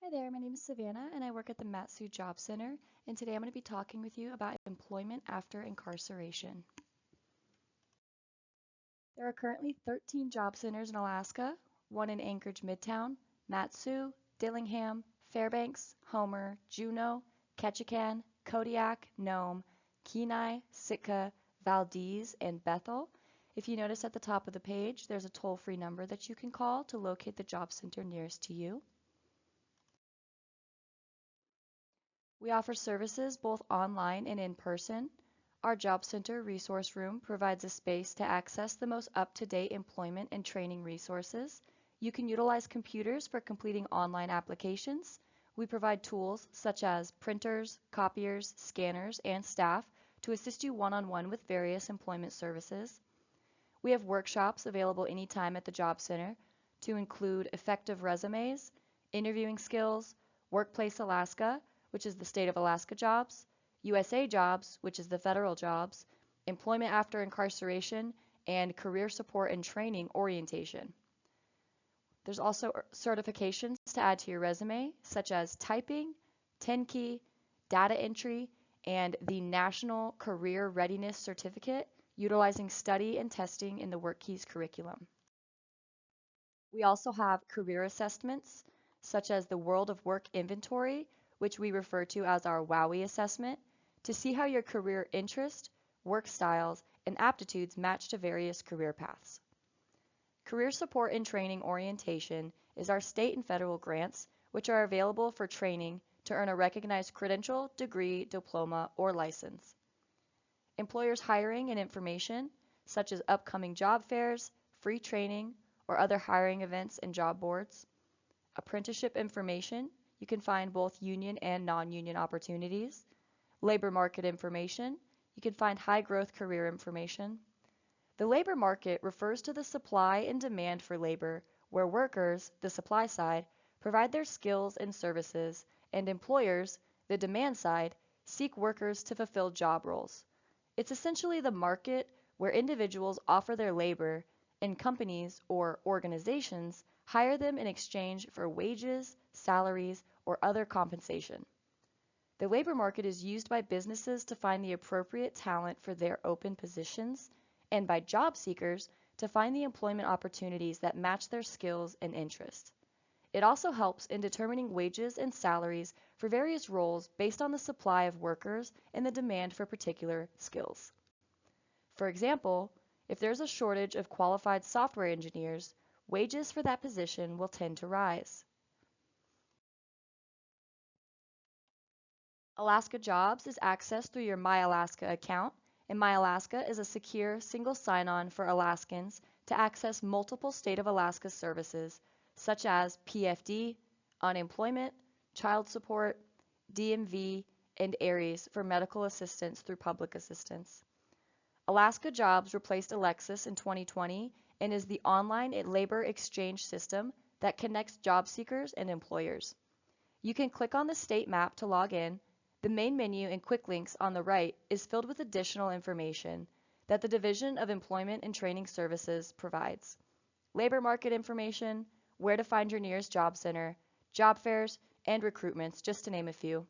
Hi there, my name is Savannah and I work at the Matsu Job Center, and today I'm going to be talking with you about employment after incarceration. There are currently 13 job centers in Alaska, one in Anchorage Midtown, Matsu, Dillingham, Fairbanks, Homer, Juneau, Ketchikan, Kodiak, Nome, Kenai, Sitka, Valdez, and Bethel. If you notice at the top of the page, there's a toll-free number that you can call to locate the job center nearest to you. We offer services both online and in person. Our Job Center Resource Room provides a space to access the most up-to-date employment and training resources. You can utilize computers for completing online applications. We provide tools such as printers, copiers, scanners, and staff to assist you one-on-one with various employment services. We have workshops available anytime at the Job Center to include effective resumes, interviewing skills, Workplace Alaska, which is the state of Alaska jobs, USA jobs, which is the federal jobs, employment after incarceration, and career support and training orientation. There's also certifications to add to your resume, such as typing, 10-key, data entry, and the National Career Readiness Certificate, utilizing study and testing in the WorkKeys curriculum. We also have career assessments, such as the World of Work Inventory, which we refer to as our WOWI assessment, to see how your career interest, work styles, and aptitudes match to various career paths. Career Support and Training Orientation is our state and federal grants, which are available for training to earn a recognized credential, degree, diploma, or license. Employers hiring and information, such as upcoming job fairs, free training, or other hiring events and job boards. Apprenticeship information, you can find both union and non-union opportunities. Labor market information, you can find high growth career information. The labor market refers to the supply and demand for labor, where workers, the supply side, provide their skills and services, and employers, the demand side, seek workers to fulfill job roles. It's essentially the market where individuals offer their labor and companies or organizations hire them in exchange for wages, salaries, or other compensation. The labor market is used by businesses to find the appropriate talent for their open positions, and by job seekers to find the employment opportunities that match their skills and interests. It also helps in determining wages and salaries for various roles based on the supply of workers and the demand for particular skills. For example, if there's a shortage of qualified software engineers, wages for that position will tend to rise. Alaska Jobs is accessed through your MyAlaska account, and MyAlaska is a secure single sign-on for Alaskans to access multiple State of Alaska services, such as PFD, unemployment, child support, DMV, and ARIES for medical assistance through public assistance. Alaska Jobs replaced Alexis in 2020 and is the online labor exchange system that connects job seekers and employers. You can click on the state map to log in. The main menu and quick links on the right is filled with additional information that the Division of Employment and Training Services provides. Labor market information, where to find your nearest job center, job fairs, and recruitments, just to name a few.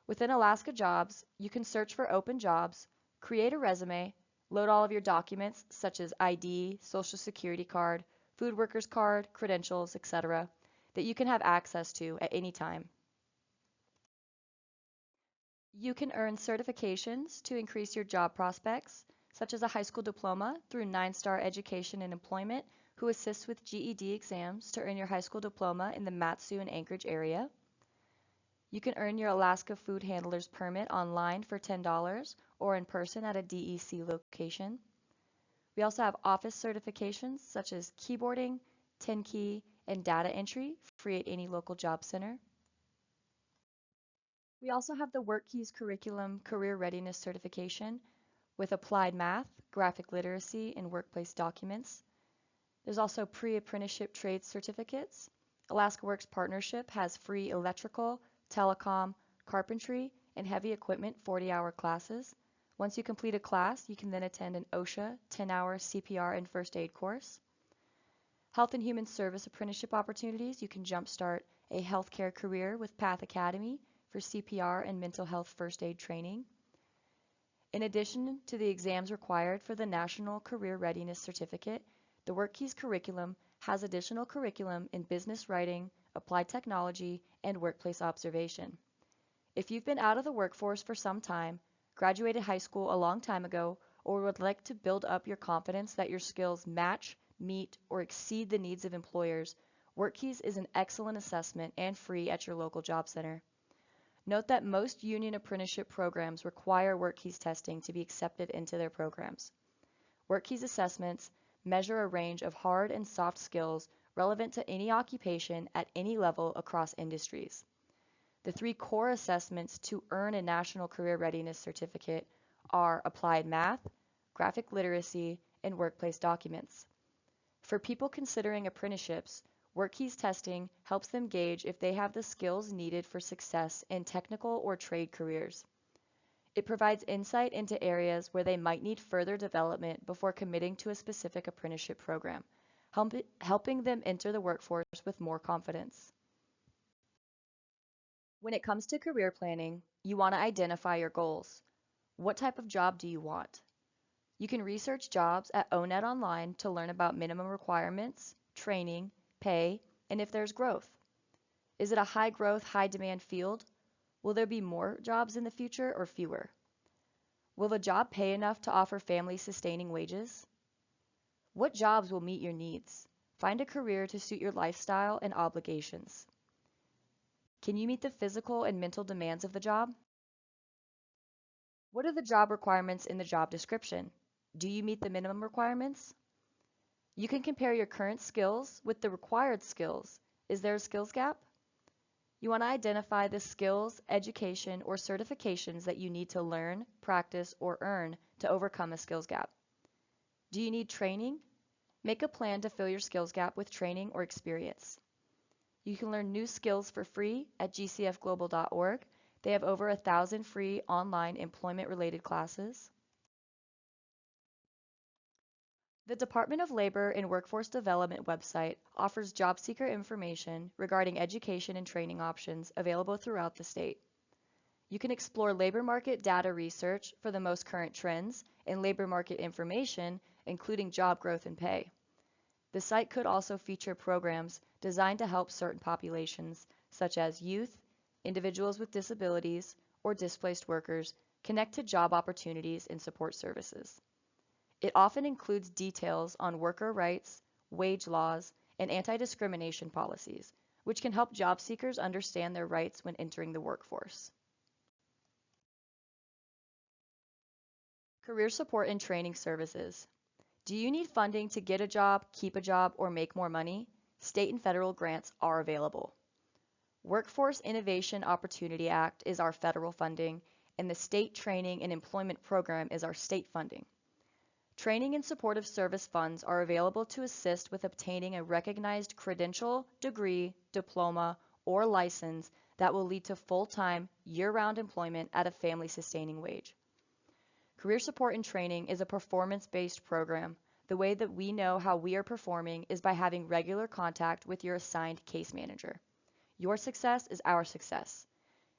Within Alaska Jobs, you can search for open jobs, create a resume, load all of your documents such as ID, Social Security card, food workers card, credentials, etc., that you can have access to at any time. You can earn certifications to increase your job prospects, such as a high school diploma through 9-Star Education and Employment, who assists with GED exams to earn your high school diploma in the Matsu and Anchorage area. You can earn your Alaska Food Handler's Permit online for $10 or in person at a DEC location. We also have office certifications such as keyboarding, 10-key, and data entry free at any local job center. We also have the WorkKeys Curriculum Career Readiness Certification with applied math, graphic literacy, and workplace documents. There's also pre-apprenticeship trade certificates. Alaska Works Partnership has free electrical, telecom, carpentry, and heavy equipment 40-hour classes. Once you complete a class, you can then attend an OSHA 10-hour CPR and first aid course. Health and Human Service apprenticeship opportunities. You can jumpstart a healthcare career with Path Academy for CPR and mental health first aid training. In addition to the exams required for the National Career Readiness Certificate, the WorkKeys curriculum has additional curriculum in business writing, applied technology, and workplace observation. If you've been out of the workforce for some time, graduated high school a long time ago, or would like to build up your confidence that your skills match, meet, or exceed the needs of employers, WorkKeys is an excellent assessment and free at your local job center. Note that most union apprenticeship programs require WorkKeys testing to be accepted into their programs. WorkKeys assessments measure a range of hard and soft skills relevant to any occupation at any level across industries. The three core assessments to earn a National Career Readiness Certificate are Applied Math, Graphic Literacy, and Workplace Documents. For people considering apprenticeships, WorkKeys testing helps them gauge if they have the skills needed for success in technical or trade careers. It provides insight into areas where they might need further development before committing to a specific apprenticeship program, helping them enter the workforce with more confidence. When it comes to career planning, you want to identify your goals. What type of job do you want? You can research jobs at ONET Online to learn about minimum requirements, training, pay, and if there's growth. Is it a high growth, high demand field? Will there be more jobs in the future or fewer? Will the job pay enough to offer family sustaining wages? What jobs will meet your needs? Find a career to suit your lifestyle and obligations. Can you meet the physical and mental demands of the job? What are the job requirements in the job description? Do you meet the minimum requirements? You can compare your current skills with the required skills. Is there a skills gap? You want to identify the skills, education, or certifications that you need to learn, practice, or earn to overcome a skills gap. Do you need training? Make a plan to fill your skills gap with training or experience. You can learn new skills for free at gcfglobal.org. They have over 1,000 free online employment-related classes. The Department of Labor and Workforce Development website offers job seeker information regarding education and training options available throughout the state. You can explore labor market data research for the most current trends and labor market information, including job growth and pay. The site could also feature programs designed to help certain populations, such as youth, individuals with disabilities, or displaced workers, connect to job opportunities and support services. It often includes details on worker rights, wage laws, and anti-discrimination policies, which can help job seekers understand their rights when entering the workforce. Career support and training services. Do you need funding to get a job, keep a job, or make more money? State and federal grants are available. Workforce Innovation Opportunity Act is our federal funding, and the State Training and Employment Program is our state funding. Training and supportive service funds are available to assist with obtaining a recognized credential, degree, diploma, or license that will lead to full-time, year-round employment at a family-sustaining wage. Career support and training is a performance-based program. The way that we know how we are performing is by having regular contact with your assigned case manager. Your success is our success.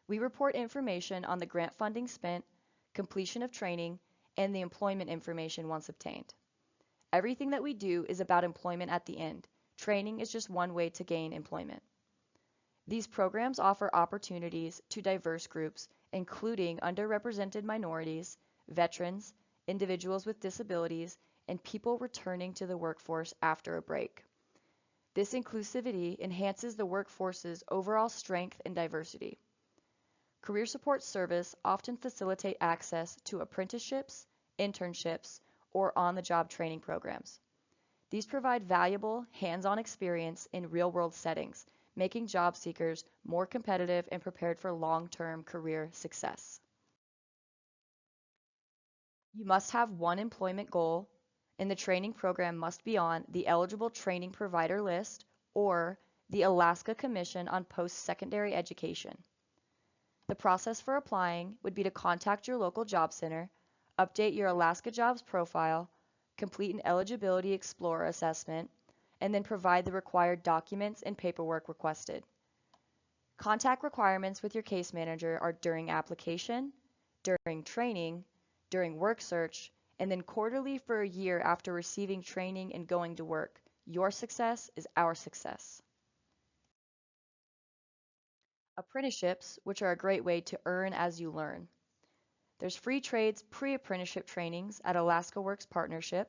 We report information on the grant funding spent, completion of training, and the employment information once obtained. Everything that we do is about employment at the end. Training is just one way to gain employment. These programs offer opportunities to diverse groups, including underrepresented minorities, veterans, individuals with disabilities, and people returning to the workforce after a break. This inclusivity enhances the workforce's overall strength and diversity. Career support service often facilitate access to apprenticeships, internships, or on-the-job training programs. These provide valuable, hands-on experience in real-world settings, making job seekers more competitive and prepared for long-term career success. You must have one employment goal, and the training program must be on the eligible training provider list or the Alaska Commission on Post-Secondary Education. The process for applying would be to contact your local job center, update your Alaska Jobs profile, complete an Eligibility Explorer assessment, and then provide the required documents and paperwork requested. Contact requirements with your case manager are during application, during training, during work search, and then quarterly for a year after receiving training and going to work. Your success is our success. Apprenticeships, which are a great way to earn as you learn. There's free trades pre-apprenticeship trainings at Alaska Works Partnership,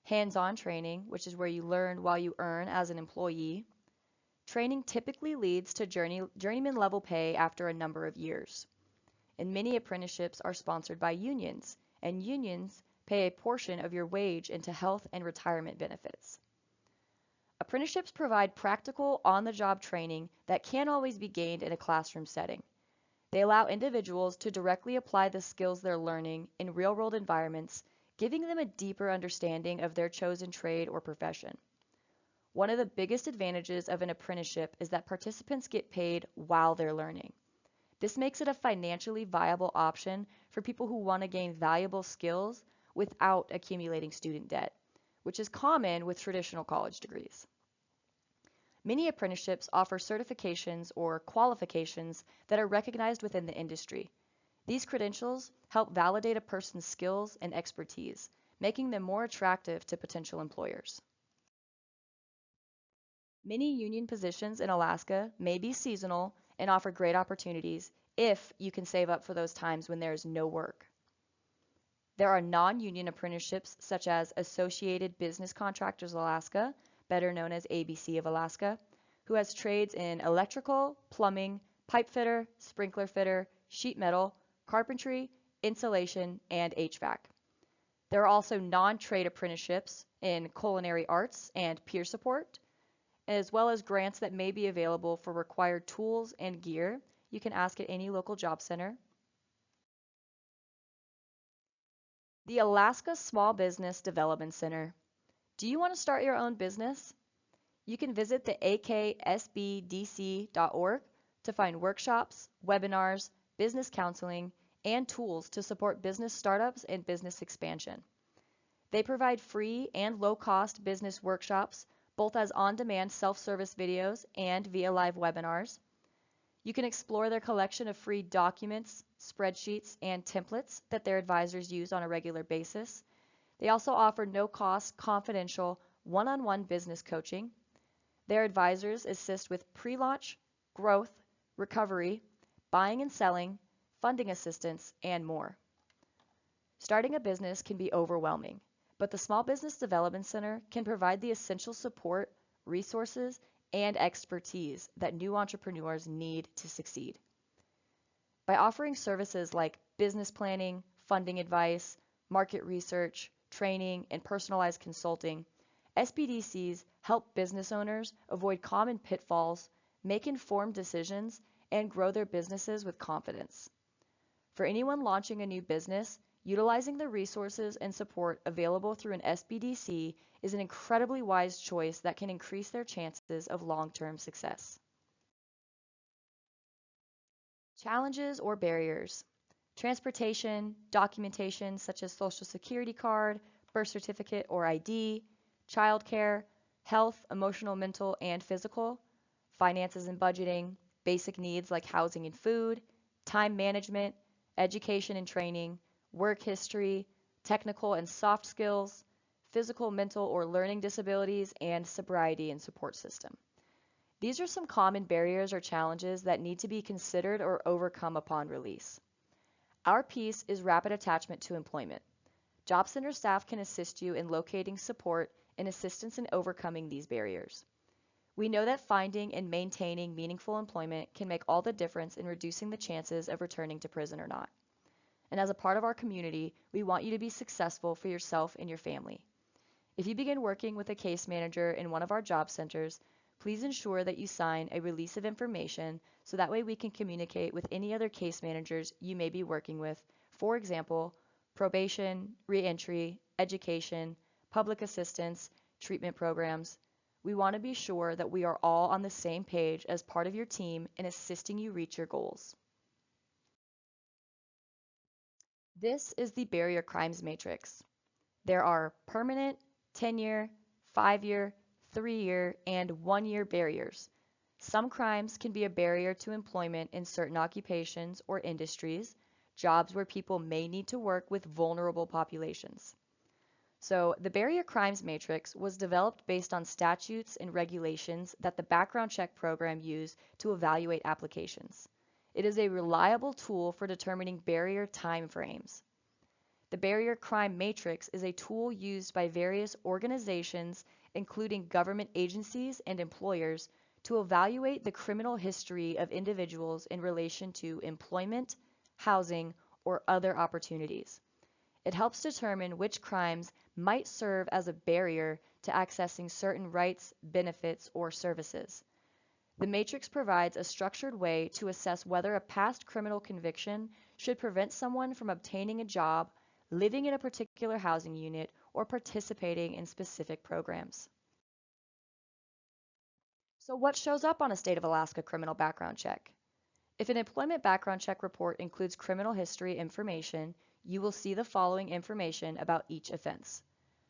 hands-on training, which is where you learn while you earn as an employee. Training typically leads to journeyman level pay after a number of years. And many apprenticeships are sponsored by unions, and unions pay a portion of your wage into health and retirement benefits. Apprenticeships provide practical, on-the-job training that can't always be gained in a classroom setting. They allow individuals to directly apply the skills they're learning in real-world environments, giving them a deeper understanding of their chosen trade or profession. One of the biggest advantages of an apprenticeship is that participants get paid while they're learning. This makes it a financially viable option for people who want to gain valuable skills without accumulating student debt, which is common with traditional college degrees. Many apprenticeships offer certifications or qualifications that are recognized within the industry. These credentials help validate a person's skills and expertise, making them more attractive to potential employers. Many union positions in Alaska may be seasonal and offer great opportunities if you can save up for those times when there is no work. There are non-union apprenticeships such as Associated Business Contractors Alaska, better known as ABC of Alaska, who has trades in electrical, plumbing, pipe fitter, sprinkler fitter, sheet metal, carpentry, insulation, and HVAC. There are also non-trade apprenticeships in culinary arts and peer support, as well as grants that may be available for required tools and gear. You can ask at any local job center. The Alaska Small Business Development Center. Do you want to start your own business? You can visit the aksbdc.org to find workshops, webinars, business counseling, and tools to support business startups and business expansion. They provide free and low-cost business workshops, both as on-demand self-service videos and via live webinars. You can explore their collection of free documents, spreadsheets, and templates that their advisors use on a regular basis. They also offer no-cost, confidential, one-on-one business coaching. Their advisors assist with pre-launch, growth, recovery, buying and selling, funding assistance, and more. Starting a business can be overwhelming, but the Small Business Development Center can provide the essential support, resources, and expertise that new entrepreneurs need to succeed. By offering services like business planning, funding advice, market research, training, and personalized consulting, SBDCs help business owners avoid common pitfalls, make informed decisions, and grow their businesses with confidence. For anyone launching a new business, utilizing the resources and support available through an SBDC is an incredibly wise choice that can increase their chances of long-term success. Challenges or barriers. Transportation, documentation such as Social Security card, birth certificate or ID, childcare, health, emotional, mental, and physical, finances and budgeting, basic needs like housing and food, time management, education and training, work history, technical and soft skills, physical, mental, or learning disabilities, and sobriety and support system. These are some common barriers or challenges that need to be considered or overcome upon release. Our piece is rapid attachment to employment. Job Center staff can assist you in locating support and assistance in overcoming these barriers. We know that finding and maintaining meaningful employment can make all the difference in reducing the chances of returning to prison or not. And as a part of our community, we want you to be successful for yourself and your family. If you begin working with a case manager in one of our job centers, please ensure that you sign a release of information so that way we can communicate with any other case managers you may be working with, for example, probation, reentry, education, public assistance, treatment programs. We want to be sure that we are all on the same page as part of your team in assisting you reach your goals. This is the Barrier Crimes Matrix. There are permanent, 10-year, 5-year, 3-year, and 1-year barriers. Some crimes can be a barrier to employment in certain occupations or industries, jobs where people may need to work with vulnerable populations. So, the Barrier Crimes Matrix was developed based on statutes and regulations that the background check program used to evaluate applications. It is a reliable tool for determining barrier timeframes. The Barrier Crime Matrix is a tool used by various organizations, including government agencies and employers, to evaluate the criminal history of individuals in relation to employment, housing, or other opportunities. It helps determine which crimes might serve as a barrier to accessing certain rights, benefits, or services. The matrix provides a structured way to assess whether a past criminal conviction should prevent someone from obtaining a job, living in a particular housing unit, or participating in specific programs. So what shows up on a state of Alaska criminal background check? If an employment background check report includes criminal history information, you will see the following information about each offense: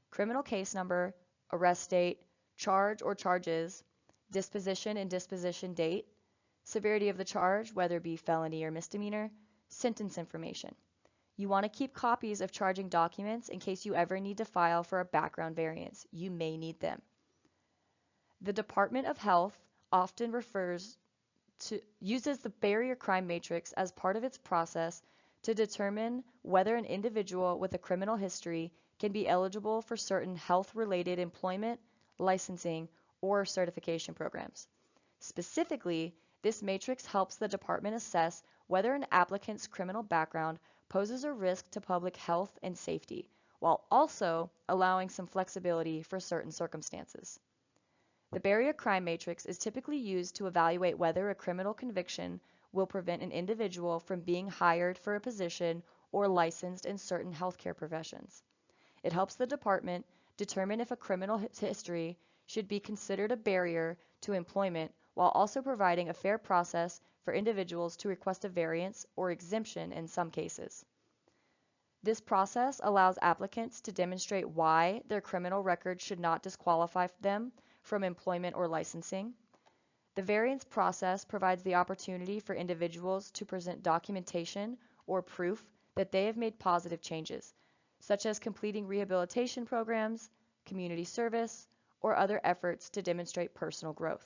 criminal case number, arrest date, charge or charges, disposition and disposition date, severity of the charge, whether it be felony or misdemeanor, sentence information. You want to keep copies of charging documents in case you ever need to file for a background variance. You may need them. The Department of Health often uses the Barrier Crime Matrix as part of its process to determine whether an individual with a criminal history can be eligible for certain health-related employment, licensing, or certification programs. Specifically, this matrix helps the department assess whether an applicant's criminal background poses a risk to public health and safety, while also allowing some flexibility for certain circumstances. The Barrier Crime Matrix is typically used to evaluate whether a criminal conviction will prevent an individual from being hired for a position or licensed in certain healthcare professions. It helps the department determine if a criminal history should be considered a barrier to employment while also providing a fair process for individuals to request a variance or exemption in some cases. This process allows applicants to demonstrate why their criminal record should not disqualify them from employment or licensing. The variance process provides the opportunity for individuals to present documentation or proof that they have made positive changes, such as completing rehabilitation programs, community service, or other efforts to demonstrate personal growth.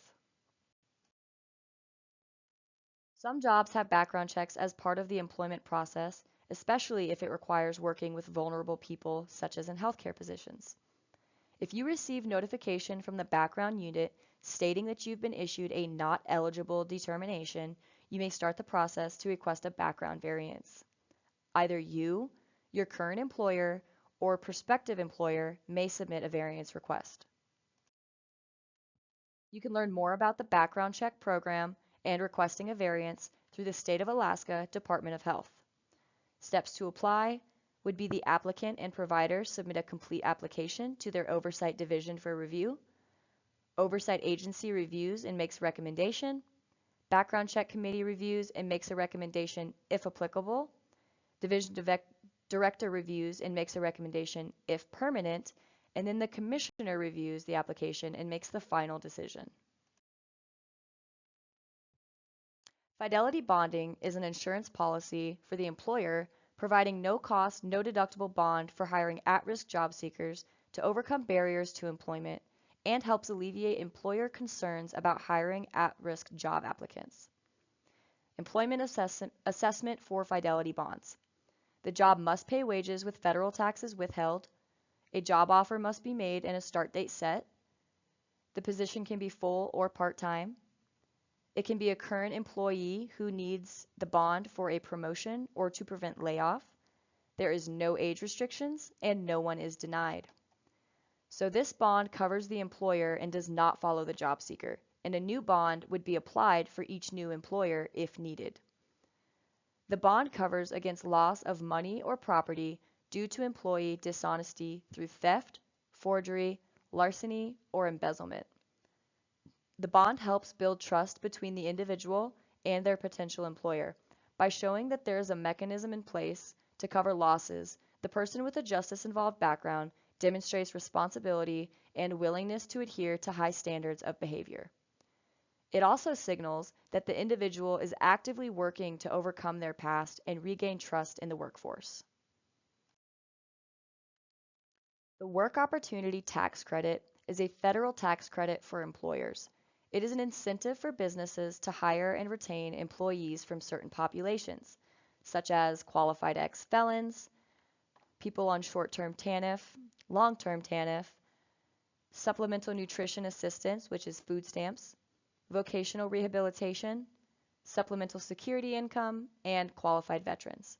Some jobs have background checks as part of the employment process, especially if it requires working with vulnerable people, such as in healthcare positions. If you receive notification from the background unit stating that you've been issued a not eligible determination, you may start the process to request a background variance. Either you, your current employer, or prospective employer may submit a variance request. You can learn more about the background check program and requesting a variance through the State of Alaska Department of Health. Steps to apply would be the applicant and provider submit a complete application to their Oversight Division for review. Oversight Agency reviews and makes recommendation. Background Check Committee reviews and makes a recommendation if applicable. Division Director reviews and makes a recommendation if permanent. And then the Commissioner reviews the application and makes the final decision. Fidelity bonding is an insurance policy for the employer providing no cost, no deductible bond for hiring at-risk job seekers to overcome barriers to employment and helps alleviate employer concerns about hiring at-risk job applicants. Employment assessment for Fidelity bonds. The job must pay wages with federal taxes withheld. A job offer must be made and a start date set. The position can be full or part-time. It can be a current employee who needs the bond for a promotion or to prevent layoff. There is no age restrictions and no one is denied. So this bond covers the employer and does not follow the job seeker, and a new bond would be applied for each new employer if needed. The bond covers against loss of money or property due to employee dishonesty through theft, forgery, larceny, or embezzlement. The bond helps build trust between the individual and their potential employer. By showing that there is a mechanism in place to cover losses, the person with a justice-involved background demonstrates responsibility and willingness to adhere to high standards of behavior. It also signals that the individual is actively working to overcome their past and regain trust in the workforce. The Work Opportunity Tax Credit is a federal tax credit for employers. It is an incentive for businesses to hire and retain employees from certain populations, such as qualified ex-felons, people on short-term TANF, long-term TANF, supplemental nutrition assistance, which is food stamps, vocational rehabilitation, supplemental security income, and qualified veterans.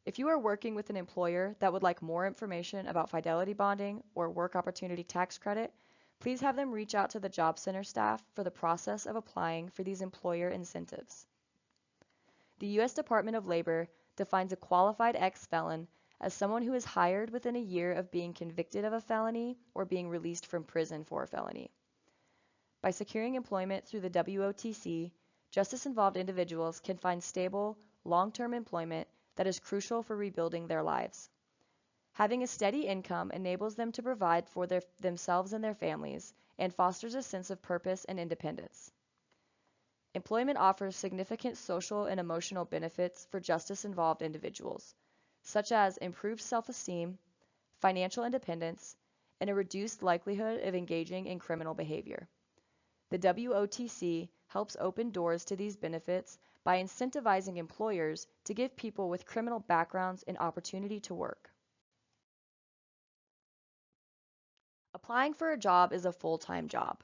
If you are working with an employer that would like more information about fidelity bonding or work opportunity tax credit, please have them reach out to the Job Center staff for the process of applying for these employer incentives. The U.S. Department of Labor defines a qualified ex-felon as someone who is hired within a year of being convicted of a felony or being released from prison for a felony. By securing employment through the WOTC, justice-involved individuals can find stable, long-term employment that is crucial for rebuilding their lives. Having a steady income enables them to provide for themselves and their families and fosters a sense of purpose and independence. Employment offers significant social and emotional benefits for justice-involved individuals, such as improved self-esteem, financial independence, and a reduced likelihood of engaging in criminal behavior. The WOTC helps open doors to these benefits by incentivizing employers to give people with criminal backgrounds an opportunity to work. Applying for a job is a full-time job.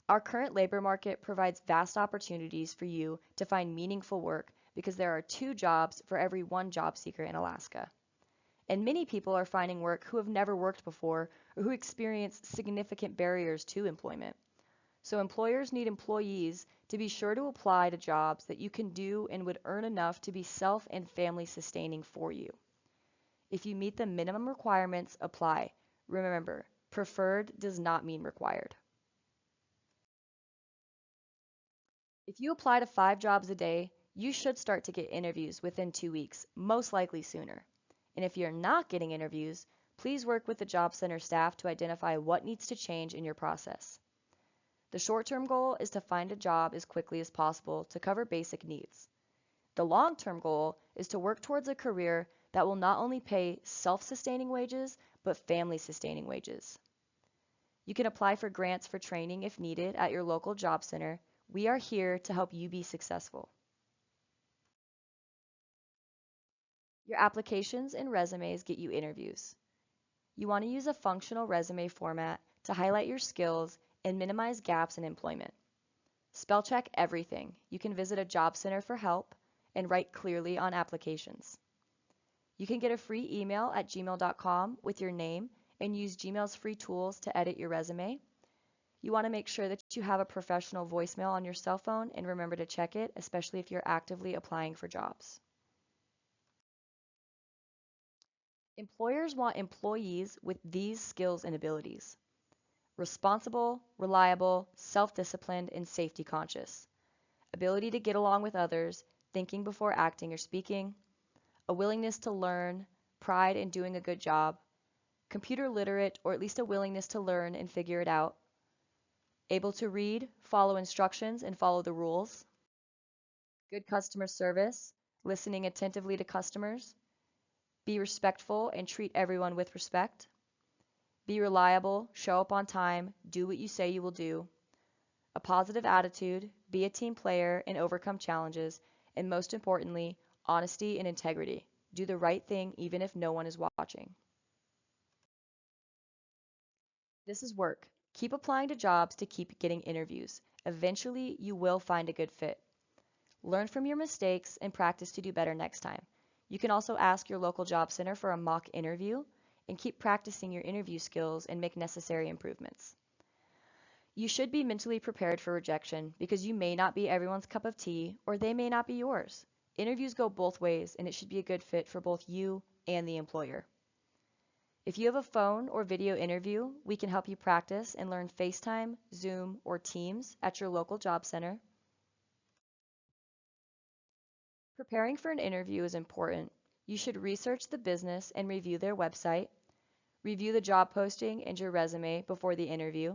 Our current labor market provides vast opportunities for you to find meaningful work because there are 2 jobs for every 1 job seeker in Alaska. And many people are finding work who have never worked before or who experience significant barriers to employment. So employers need employees to be sure to apply to jobs that you can do and would earn enough to be self and family sustaining for you. If you meet the minimum requirements, apply. Remember, preferred does not mean required. If you apply to 5 jobs a day, you should start to get interviews within 2 weeks, most likely sooner. And if you're not getting interviews, please work with the Job Center staff to identify what needs to change in your process. The short-term goal is to find a job as quickly as possible to cover basic needs. The long-term goal is to work towards a career that will not only pay self-sustaining wages, but family-sustaining wages. You can apply for grants for training if needed at your local job center. We are here to help you be successful. Your applications and resumes get you interviews. You want to use a functional resume format to highlight your skills and minimize gaps in employment. Spell check everything. You can visit a job center for help and write clearly on applications. You can get a free email at gmail.com with your name and use Gmail's free tools to edit your resume. You want to make sure that you have a professional voicemail on your cell phone and remember to check it, especially if you're actively applying for jobs. Employers want employees with these skills and abilities: responsible, reliable, self-disciplined, and safety conscious, ability to get along with others, thinking before acting or speaking, a willingness to learn, pride in doing a good job, computer literate or at least a willingness to learn and figure it out, able to read, follow instructions, and follow the rules, good customer service, listening attentively to customers, be respectful and treat everyone with respect, be reliable, show up on time, do what you say you will do, a positive attitude, be a team player and overcome challenges, and most importantly, honesty and integrity. Do the right thing even if no one is watching. This is work. Keep applying to jobs to keep getting interviews. Eventually, you will find a good fit. Learn from your mistakes and practice to do better next time. You can also ask your local job center for a mock interview and keep practicing your interview skills and make necessary improvements. You should be mentally prepared for rejection because you may not be everyone's cup of tea or they may not be yours. Interviews go both ways and it should be a good fit for both you and the employer. If you have a phone or video interview, we can help you practice and learn FaceTime, Zoom, or Teams at your local job center. Preparing for an interview is important. You should research the business and review their website, Review the job posting and your resume before the interview.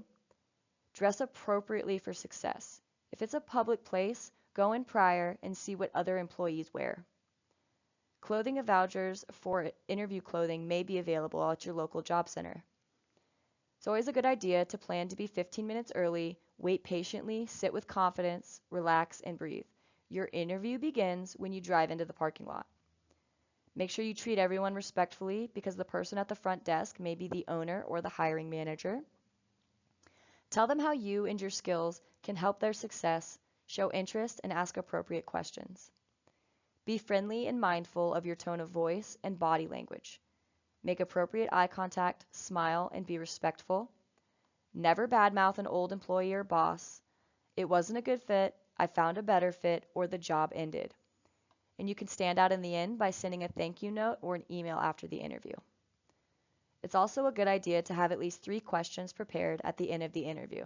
Dress appropriately for success. If it's a public place, go in prior and see what other employees wear. Clothing vouchers for interview clothing may be available at your local job center. It's always a good idea to plan to be 15 minutes early, wait patiently, sit with confidence, relax, and breathe. Your interview begins when you drive into the parking lot. Make sure you treat everyone respectfully because the person at the front desk may be the owner or the hiring manager. Tell them how you and your skills can help their success, show interest, and ask appropriate questions. Be friendly and mindful of your tone of voice and body language. Make appropriate eye contact, smile, and be respectful. Never badmouth an old employee or boss. It wasn't a good fit, I found a better fit, or the job ended. And you can stand out in the end by sending a thank you note or an email after the interview. It's also a good idea to have at least 3 questions prepared at the end of the interview.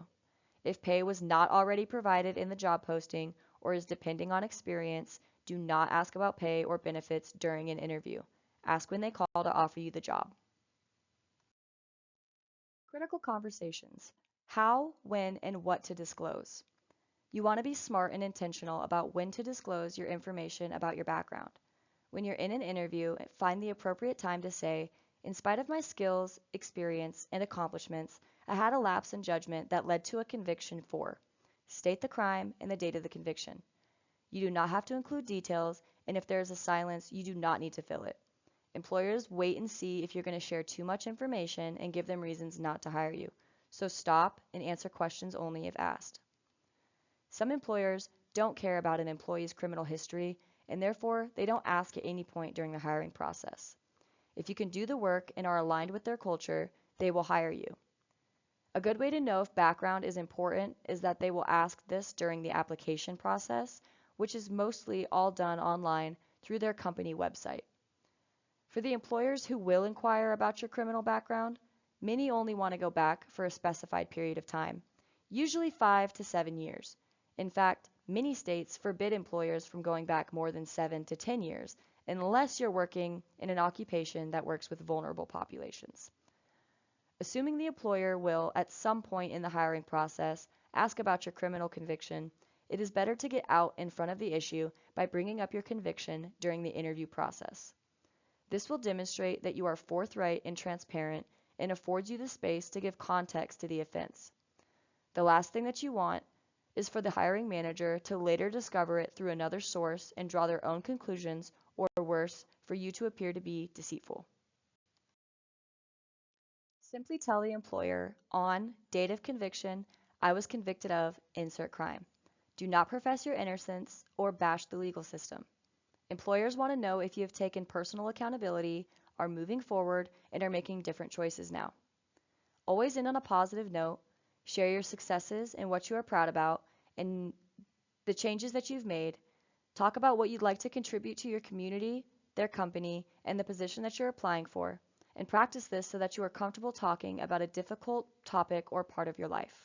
If pay was not already provided in the job posting or is depending on experience, do not ask about pay or benefits during an interview. Ask when they call to offer you the job. Critical conversations. How, when, and what to disclose. You want to be smart and intentional about when to disclose your information about your background. When you're in an interview, find the appropriate time to say, in spite of my skills, experience, and accomplishments, I had a lapse in judgment that led to a conviction for. State the crime and the date of the conviction. You do not have to include details, and if there is a silence, you do not need to fill it. Employers wait and see if you're going to share too much information and give them reasons not to hire you. So stop and answer questions only if asked. Some employers don't care about an employee's criminal history, and therefore they don't ask at any point during the hiring process. If you can do the work and are aligned with their culture, they will hire you. A good way to know if background is important is that they will ask this during the application process, which is mostly all done online through their company website. For the employers who will inquire about your criminal background, many only want to go back for a specified period of time, usually 5 to 7 years. In fact, many states forbid employers from going back more than 7 to 10 years, unless you're working in an occupation that works with vulnerable populations. Assuming the employer will, at some point in the hiring process, ask about your criminal conviction, it is better to get out in front of the issue by bringing up your conviction during the interview process. This will demonstrate that you are forthright and transparent and affords you the space to give context to the offense. The last thing that you want is for the hiring manager to later discover it through another source and draw their own conclusions, or worse, for you to appear to be deceitful. Simply tell the employer on date of conviction, I was convicted of insert crime. Do not profess your innocence or bash the legal system. Employers want to know if you have taken personal accountability, are moving forward, and are making different choices now. Always end on a positive note. Share your successes and what you are proud about and the changes that you've made. Talk about what you'd like to contribute to your community, their company, and the position that you're applying for. And practice this so that you are comfortable talking about a difficult topic or part of your life.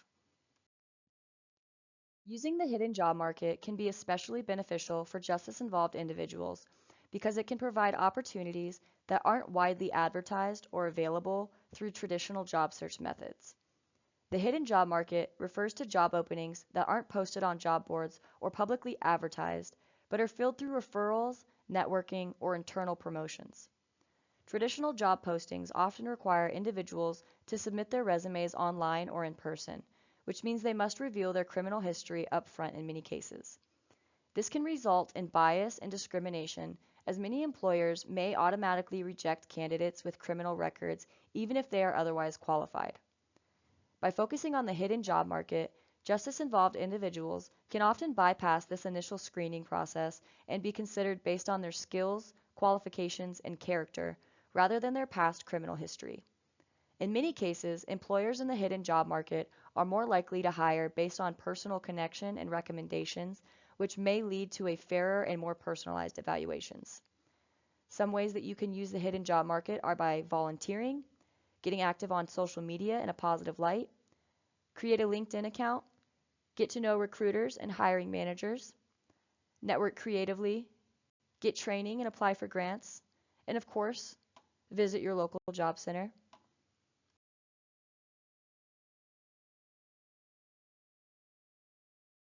Using the hidden job market can be especially beneficial for justice-involved individuals because it can provide opportunities that aren't widely advertised or available through traditional job search methods. The hidden job market refers to job openings that aren't posted on job boards or publicly advertised, but are filled through referrals, networking, or internal promotions. Traditional job postings often require individuals to submit their resumes online or in person, which means they must reveal their criminal history up front in many cases. This can result in bias and discrimination, as many employers may automatically reject candidates with criminal records even if they are otherwise qualified. By focusing on the hidden job market, justice-involved individuals can often bypass this initial screening process and be considered based on their skills, qualifications, and character, rather than their past criminal history. In many cases, employers in the hidden job market are more likely to hire based on personal connection and recommendations, which may lead to a fairer and more personalized evaluations. Some ways that you can use the hidden job market are by volunteering, getting active on social media in a positive light, create a LinkedIn account, get to know recruiters and hiring managers, network creatively, get training and apply for grants, and of course, visit your local job center.